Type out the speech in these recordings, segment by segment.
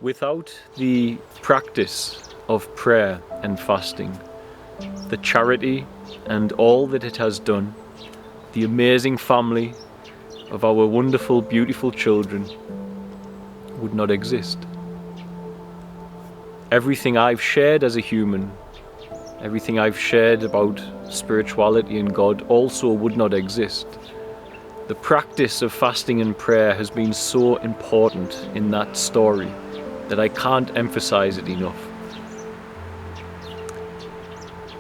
Without the practice of prayer and fasting, the charity and all that it has done, the amazing family of our wonderful, beautiful children would not exist. Everything I've shared as a human, everything I've shared about spirituality and God also would not exist. The practice of fasting and prayer has been so important in that story that I can't emphasize it enough.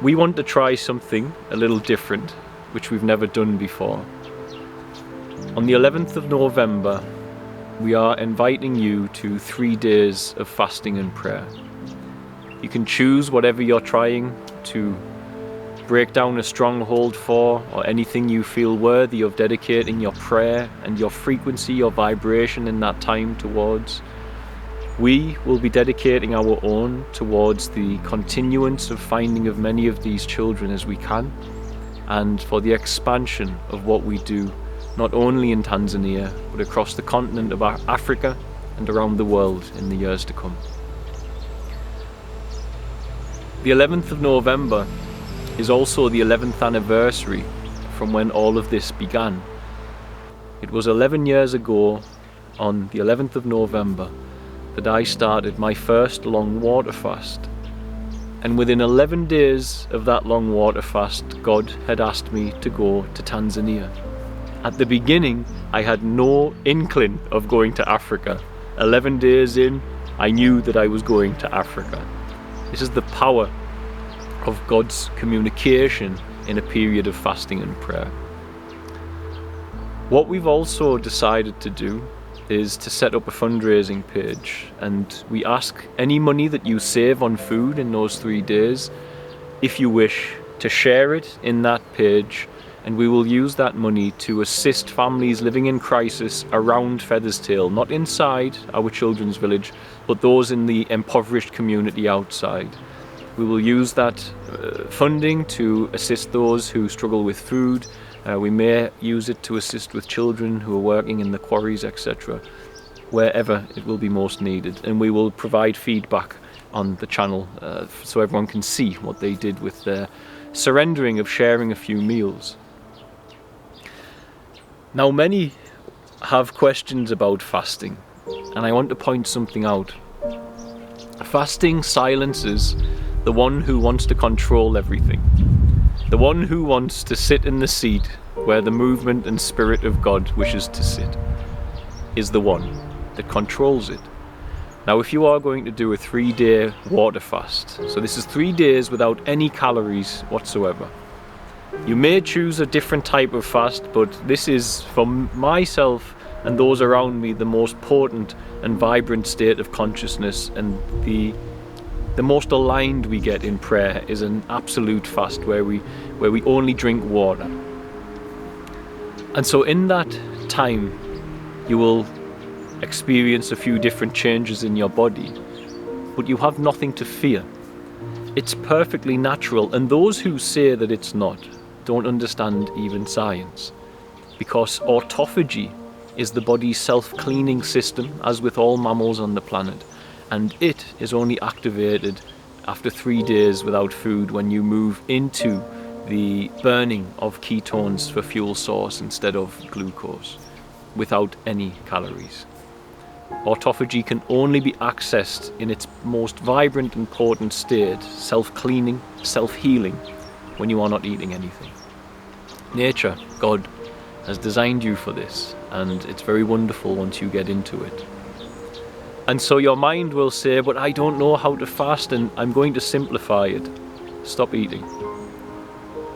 We want to try something a little different, which we've never done before. On the 11th of November, we are inviting you to 3 days of fasting and prayer. You can choose whatever you're trying to break down a stronghold for, or anything you feel worthy of dedicating your prayer and your frequency, your vibration in that time towards. We will be dedicating our own towards the continuance of finding of many of these children as we can, and for the expansion of what we do, not only in Tanzania, but across the continent of Africa and around the world in the years to come. The 11th of November is also the 11th anniversary from when all of this began. It was 11 years ago, on the 11th of November, that I started my first long water fast. And within 11 days of that long water fast, God had asked me to go to Tanzania. At the beginning, I had no inkling of going to Africa. 11 days in, I knew that I was going to Africa. This is the power of God's communication in a period of fasting and prayer. What we've also decided to do is to set up a fundraising page, and we ask any money that you save on food in those 3 days, if you wish, to share it in that page, and we will use that money to assist families living in crisis around Featherstail, not inside our children's village, but those in the impoverished community outside. We will use that funding to assist those who struggle with food. We may use it to assist with children who are working in the quarries, etc., wherever it will be most needed. And we will provide feedback on the channel so everyone can see what they did with their surrendering of sharing a few meals. Now, many have questions about fasting, and I want to point something out. Fasting silences the one who wants to control everything. The one who wants to sit in the seat where the movement and spirit of God wishes to sit is the one that controls it. Now, if you are going to do a 3-day water fast, so this is 3 days without any calories whatsoever, you may choose a different type of fast, but this is, for myself and those around me, the most potent and vibrant state of consciousness, and the most aligned we get in prayer is an absolute fast where we only drink water. And so in that time you will experience a few different changes in your body, but you have nothing to fear. It's perfectly natural, and those who say that it's not don't understand even science, because autophagy is the body's self-cleaning system, as with all mammals on the planet, and it is only activated after 3 days without food, when you move into the burning of ketones for fuel source instead of glucose, without any calories. Autophagy can only be accessed in its most vibrant and potent state, self-cleaning, self-healing, when you are not eating anything. Nature, God, has designed you for this, and it's very wonderful once you get into it. And so your mind will say, but I don't know how to fast, and I'm going to simplify it. Stop eating.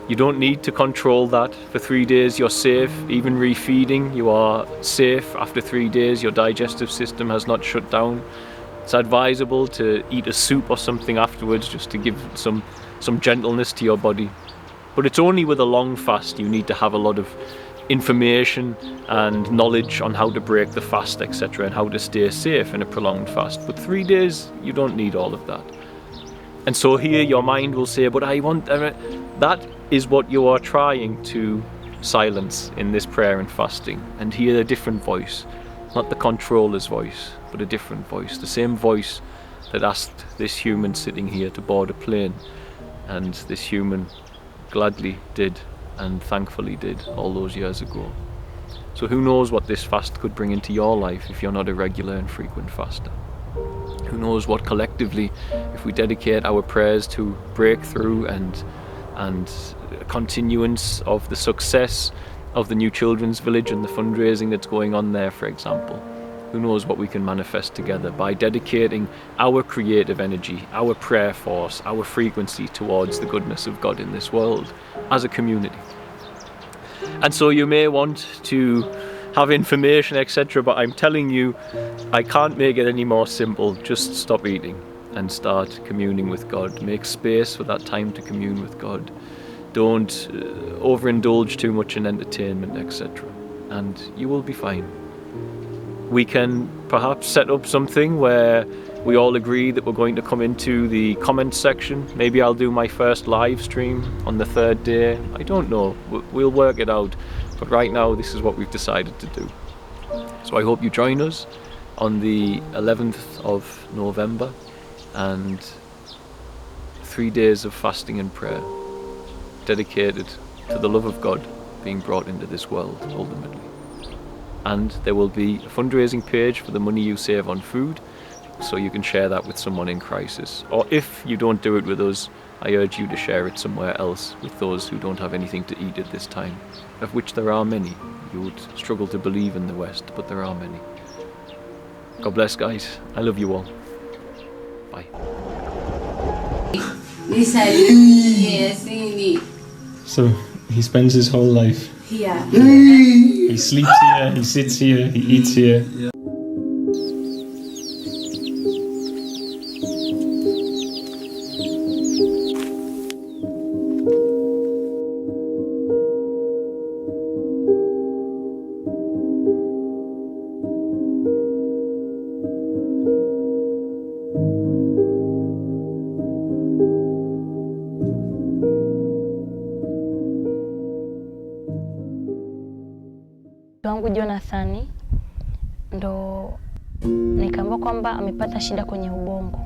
You don't need to control that. For 3 days you're safe. Even refeeding, you are safe. After 3 days your digestive system has not shut down. It's advisable to eat a soup or something afterwards, just to give some gentleness to your body. But it's only with a long fast you need to have a lot of information and knowledge on how to break the fast, etc., and how to stay safe in a prolonged fast. But 3 days, you don't need all of that. And so here your mind will say, but I want... That is what you are trying to silence in this prayer and fasting, and hear a different voice, not the controller's voice, but a different voice. The same voice that asked this human sitting here to board a plane, and this human gladly did and thankfully did all those years ago. So who knows what this fast could bring into your life if you're not a regular and frequent faster. Who knows what collectively, if we dedicate our prayers to breakthrough and continuance of the success of the new children's village and the fundraising that's going on there, for example. Who knows what we can manifest together by dedicating our creative energy, our prayer force, our frequency towards the goodness of God in this world as a community. And so you may want to have information, etc., but I'm telling you, I can't make it any more simple. Just stop eating and start communing with God. Make space for that time to commune with God. Don't overindulge too much in entertainment, etc., and you will be fine. We can perhaps set up something where we all agree that we're going to come into the comments section. Maybe I'll do my first live stream on the 3rd day. I don't know. We'll work it out. But right now, this is what we've decided to do. So I hope you join us on the 11th of November and 3 days of fasting and prayer dedicated to the love of God being brought into this world ultimately. And there will be a fundraising page for the money you save on food, so you can share that with someone in crisis. Or if you don't do it with us, I urge you to share it somewhere else with those who don't have anything to eat at this time, of which there are many. You would struggle to believe in the West, but there are many. God bless, guys. I love you all. Bye. So he spends his whole life here. He sleeps here, he sits here, he eats here. Wangu Jonathan ndo nikaambiwa kwamba amepata shida kwenye ubongo.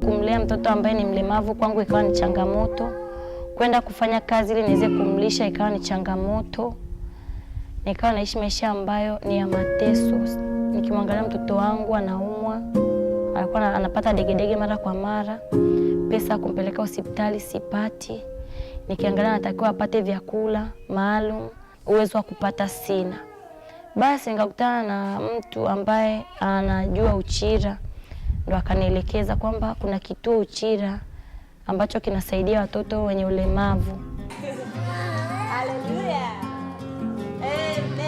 Kumlea mtoto ambaye ni mlemavu kwangu ikawa ni changamoto. Kwenda kufanya kazi ili niweze kumlisha ikawa ni changamoto. Nikawa naishi maisha ambayo ni ya mateso. Nikimwangalia mtoto wangu anaumwa, alikuwa anapata degedege mara kwa mara. Pesa kumpeleka hospitali sipati. Nikiangalia natakiwa apate vyakula maalum, uwezo wa kupata sina. Basi nikakutana na mtu ambaye anajua Uchira, ndo akanielekeza kwamba kuna kituo Uchira ambacho kinasaidia watoto wenye ulemavu. Haleluya. Amen.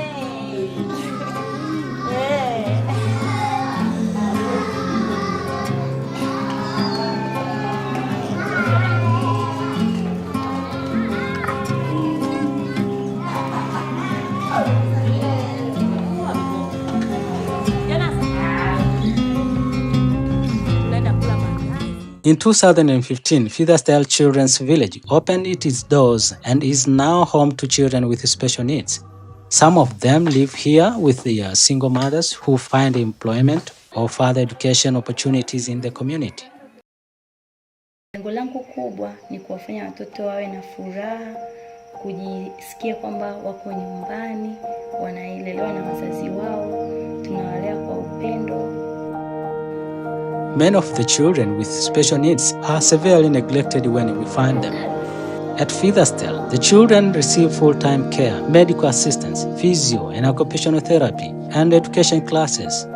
In 2015, Featherstyle Children's Village opened its doors and is now home to children with special needs. Some of them live here with their single mothers who find employment or further education opportunities in the community. Lengo langu kubwa ni kuwafanya watoto wawe na furaha, kujisikia kwamba wako nyumbani, wanaelelewa na wazazi wao, tunawalea kwa upendo. Many of the children with special needs are severely neglected when we find them. At Featherstyle, the children receive full-time care, medical assistance, physio and occupational therapy, and education classes.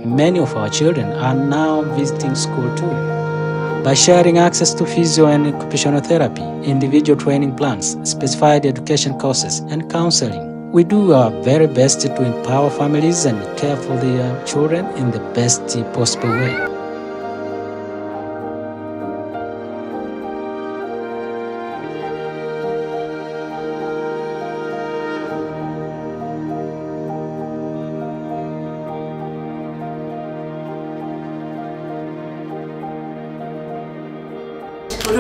Many of our children are now visiting school too. By sharing access to physio and occupational therapy, individual training plans, specified education courses, and counseling, we do our very best to empower families and care for their children in the best possible way.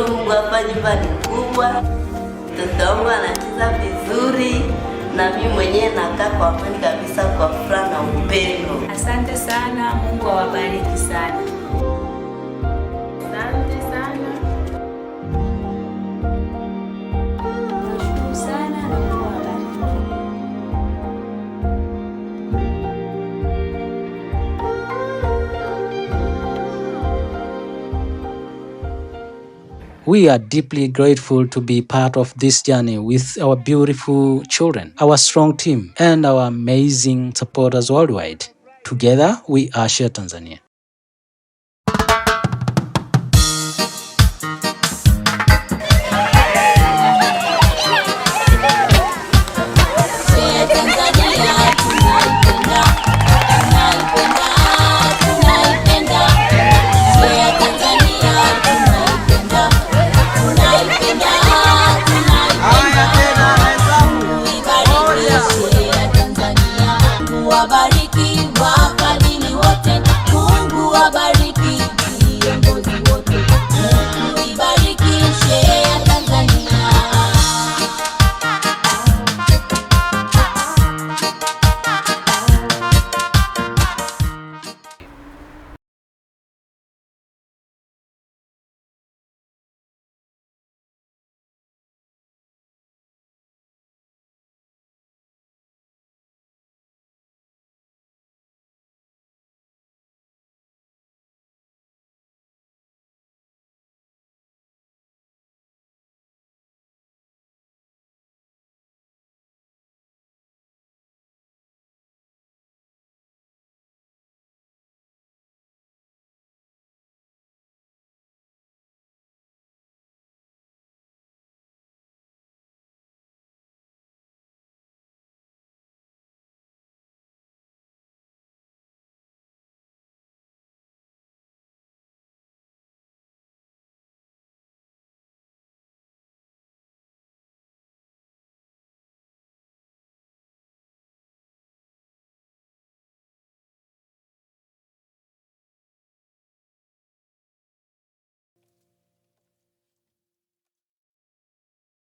Mungu hapa nyumbani kubwa, mtoto wangu anacheza vizuri, na mimi mwenyewe nakaa kwa amani kabisa, kwa furaha na upendo. Asante sana, Mungu awabariki sana. Asante sana. Nashukuru sana na Mungu awabariki. We are deeply grateful to be part of this journey with our beautiful children, our strong team, and our amazing supporters worldwide. Together, we are Share Tanzania. Tanzania,